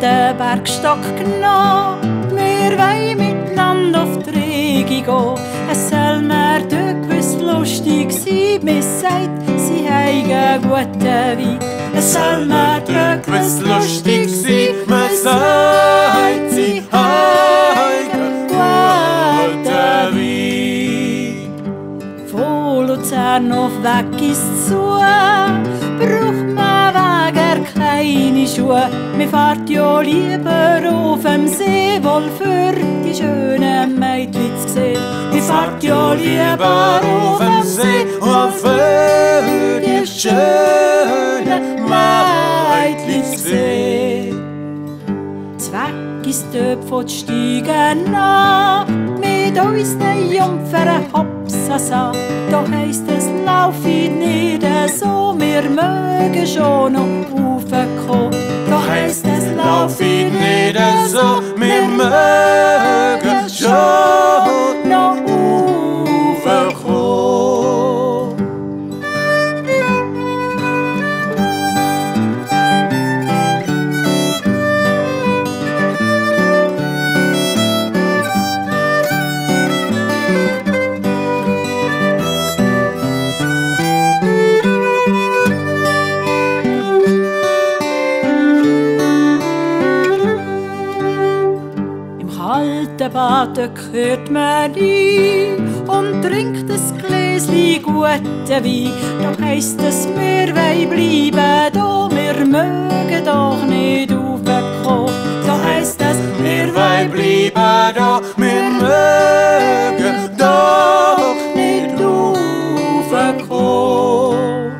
Den Bergstock genommen, wir wollen miteinander auf die Rigi gehen. Es soll mir gewiss lustig sein, mir sagt, sie haben guten Wein. Es soll mir gewiss lustig sein, mir sagt, sie haben guten Wein. Von Luzern auf Weggis zue, braucht man wegen keine Schuhe. Wir fahren ja lieber auf dem See, wohl für die schönen Mädchen zu sehen. Wir fahren ja lieber auf dem See, wohl für die schönen Mädchen zu sehen. Weggis zue von den Steigen an, mit unseren Jungfern Hopsasa. Da heisst es, laufet nicht so, wir mögen schon noch raufkommen. Da heisst es, laufet nicht so, wir mögen schon noch raufkommen. Baden gehört man ein und trinkt ein Gläschen guten Wein. Da heisst es, wir wollen bleiben da, wir mögen doch nicht raufkommen. Da heisst es, wir wollen bleiben da, wir mögen doch nicht raufkommen.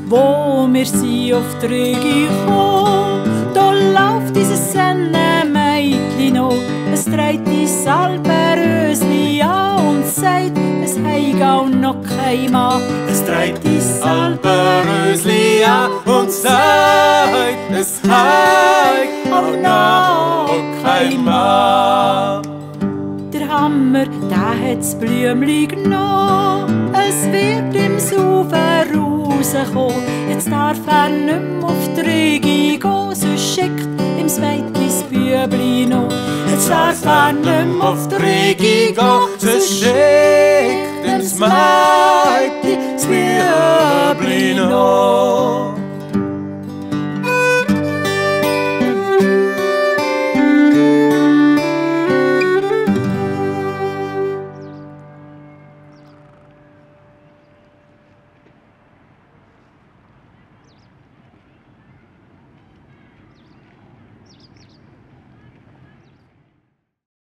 Wo wir sind auf die Rigi gekommen, da läuft dieses Sennenmädchen noch. Es trägt die Salberösli an und sagt, es heig auch noch kein Mann. Es trägt die Salberösli an und sagt, es heig auch noch kein Mann. Der Hammer, der hat's Blümli genommen, es wird im Ufer rauskommen. Jetzt darf nicht mehr auf die Rigi gehen, sonst schickt ihm das Mädchen das Bübli noch. Jetzt darf nicht mehr auf die Rigi gehen, sonst schickt ihm das Mädchen